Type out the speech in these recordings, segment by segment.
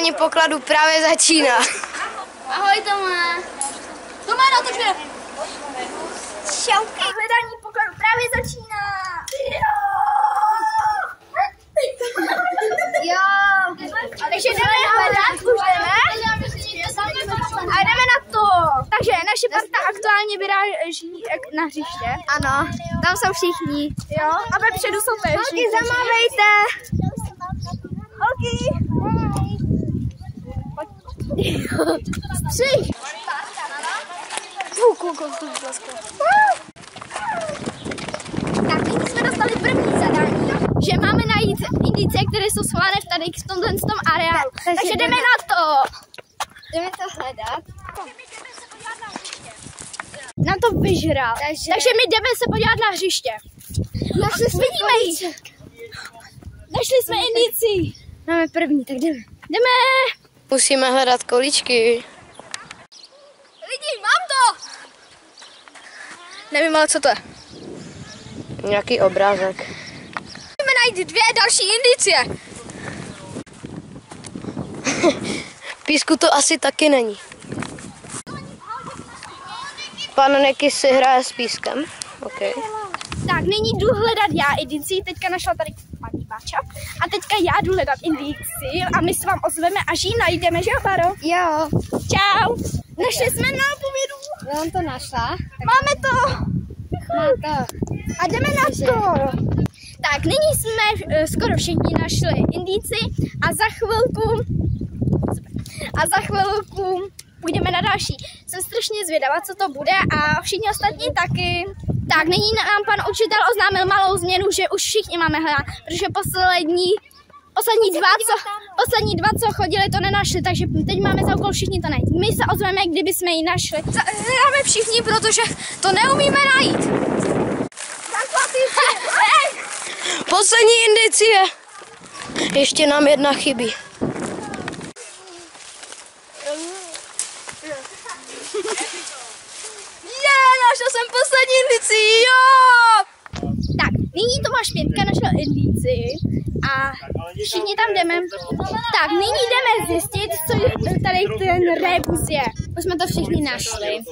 hledání pokladu právě začíná. Ahoj, Tome. Tome, natočme. Čauky. Hledání pokladu právě začíná. Jo. Takže jdeme hledat, už jdeme. A jdeme na to. Takže naše parta aktuálně vyráží na hřiště. Ano, tam jsou všichni. Jo, a vepředu jsou ty. Holky, zamávejte. Holky. Střih. Tak, nyní jsme dostali první zadání, že máme najít indicie, které jsou schované tady v tomhle areálu. Takže jdeme na to. Jdeme to hledat. Nám to vyžral. Takže my jdeme se podívat na hřiště. Vidíme jich. Našli jsme indici. Máme první, tak jdeme. Jdeme. Musíme hledat kolíčky. Lidi, mám to. Nevím, ale co to je. Nějaký obrázek. Jdeme najít dvě další indicie. V písku to asi taky není. Pan Neky si hraje s pískem. Okay. Tak, nyní jdu hledat já indici, teďka našla tady paní Báča. A teďka já jdu hledat indici a my se vám ozveme, až ji najdeme, že jo, Baro? Jo. Čau. Našli jsme nápovědu. Já vám to našla. Máme to. A jdeme na to. Tak, nyní jsme skoro všichni našli indici a za chvilku půjdeme na další. Jsem strašně zvědavá, co to bude a všichni ostatní taky. Tak, nyní nám pan učitel oznámil malou změnu, že už všichni máme hledat, protože poslední dva, co chodili, to nenašli, takže teď máme za úkol všichni to najít. My se ozveme, kdyby jsme ji našli. Hledáme všichni, protože to neumíme najít. Poslední indicie. Ještě nám jedna chybí. Našel jsem poslední indici, jo! Tak, nyní Tomáš Pětka našel indici a všichni tam jdeme. Tak, nyní jdeme zjistit, co tady ten rebus je. Už jsme to všichni našli.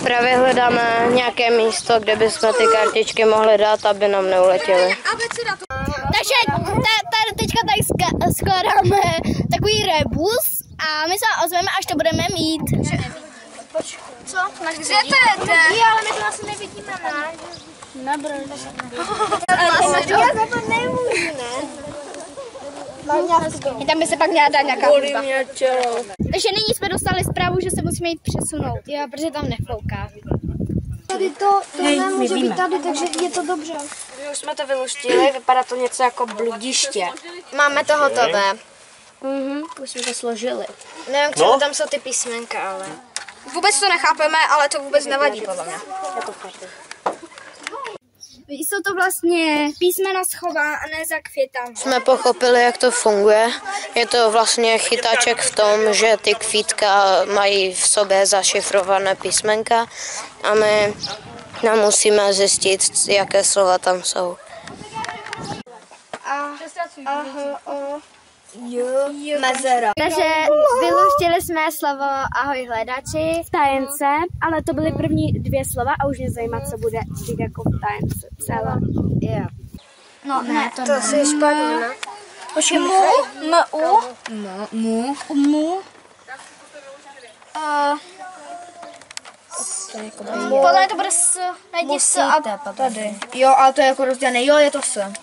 Právě hledáme nějaké místo, kde bychom ty kartičky mohli dát, aby nám neuletěly. Takže teďka tady skládáme takový rebus a my se ozveme, až to budeme mít. Co? Kde to je? Ale my to asi nevidíme, ne? Tam by se pak měla dát nějaká hudba. Takže nyní jsme dostali zprávu, že se musíme jít přesunout. Jo, protože tam neflouká. Tady to nemůže být tady, takže je to dobře. My už jsme to vyluštili, vypadá to něco jako bludiště. Máme to hotové. Už jsme to složili. Nevím, k čemu tam jsou ty písmenka, ale... Vůbec to nechápeme, ale to vůbec nevadí, podle mě. Jsou to vlastně písmena schované za květami. Jsme pochopili, jak to funguje. Je to vlastně chytáček v tom, že ty kvítka mají v sobě zašifrované písmenka a my musíme zjistit, jaké slova tam jsou. Mezera. Takže vyluštili jsme slovo ahoj hledači, tajence, ale to byly první dvě slova a už mě zajímá, co bude říct jako tajence celé. Jo. No ne, To asi je špatně, ne? Počkej, mu. Podle mě to bude s, najdi s a Tady. Jo, ale to je jako rozdělené. Jo, je to s.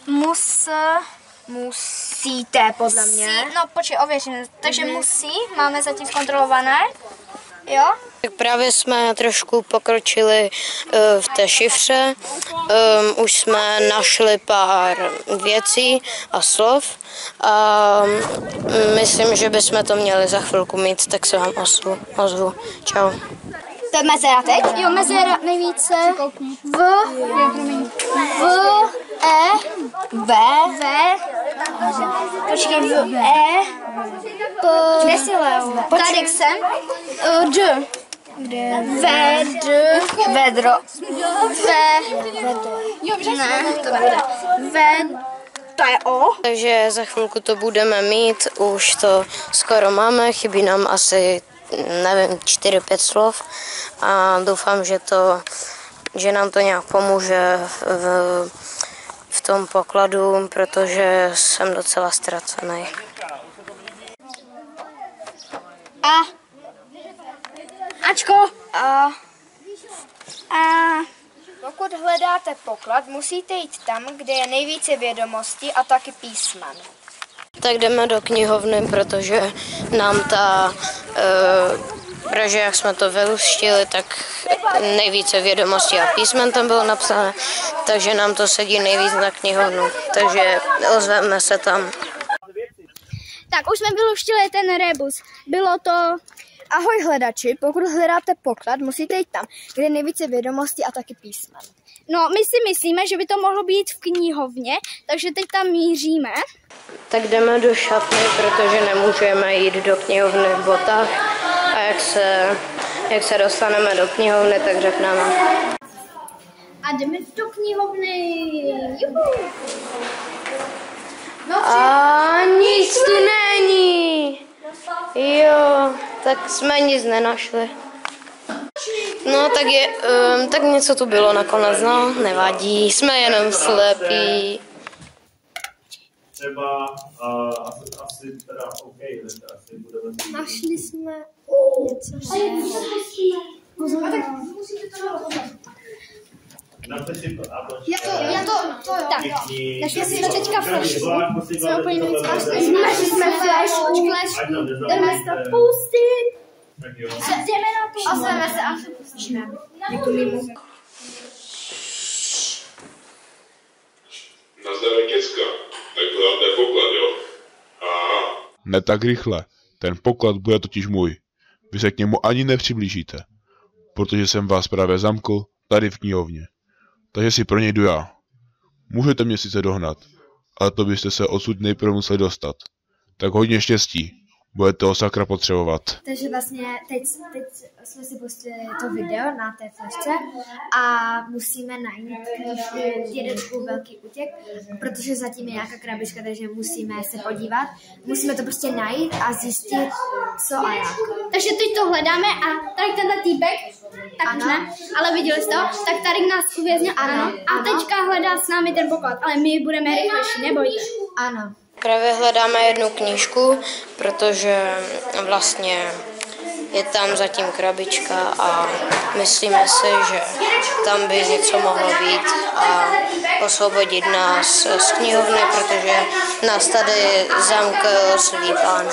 Musíte, podle mě. No počkej, ověříme. Takže musí, máme zatím zkontrolované. Jo? Tak právě jsme trošku pokročili v té šifře. Už jsme našli pár věcí a slov a myslím, že bychom to měli za chvilku mít, tak se vám ozvu. Čau. To je mezera teď? Jo, mezera nejvíce. Počkej, kde jsi, Leo? Tady jsem. Vedro. Ne, to nebude. to je Takže za chvilku to budeme mít, už to skoro máme, chybí nám asi, nevím, 4-5 slov a doufám, že nám to nějak pomůže v tom pokladu, protože jsem docela ztracený. Ačko. Pokud hledáte poklad, musíte jít tam, kde je nejvíce vědomostí a taky písmen. Tak jdeme do knihovny, protože nám protože jak jsme to vyluštili, tak nejvíce vědomostí a písmen tam bylo napsané, takže nám to sedí nejvíc na knihovnu, takže ozveme se tam. Tak už jsme vyluštili ten rebus. Bylo to... Ahoj hledači, pokud hledáte poklad, musíte jít tam, kde je nejvíce vědomostí a taky písmen. No, my si myslíme, že by to mohlo být v knihovně, takže teď tam míříme. Tak jdeme do šatny, protože nemůžeme jít do knihovny v botách a jak se dostaneme do knihovny, tak řekneme. A jdeme do knihovny. Juhu. A nic tu není. Jo, tak jsme nic nenašli. No tak něco tu bylo nakonec, no, nevadí, jsme jenom slepí. Třeba asi teda OK, asi budeme... Našli jsme něco. Tak, našli jsme teďka flašku. Jsme úplně nejvíc našli. Jsme flašku. Jdeme se pustit. Jdeme na to. A jsme se asi pustíme. Nazdar děcka, tak hledáte poklad, jo? Aha. Ne tak rychle, ten poklad bude totiž můj. Vy se k němu ani nepřiblížíte, protože jsem vás právě zamkl tady v knihovně. Takže si pro něj jdu já. Můžete mě sice dohnat, ale to byste se odsud nejprve museli dostat. Tak hodně štěstí, budete ho sakra potřebovat. Takže vlastně teď jsme si pustili to video na té flašce a musíme najít jeden velký útěk, protože zatím je nějaká krabička, takže musíme se podívat. Musíme to prostě najít a zjistit, co a jak. Takže teď to hledáme a tady tenhle týpek, tak ano. Ne, ale viděli jste to, tak tady nás uvěznil, ano. A teďka hledá s námi ten poklad, ale my budeme rychlejší, nebojte. Ano. Právě hledáme jednu knížku, protože vlastně je tam zatím krabička a myslíme si, že tam by něco mohlo být a osvobodit nás z knihovny, protože nás tady zamkl zlý pán.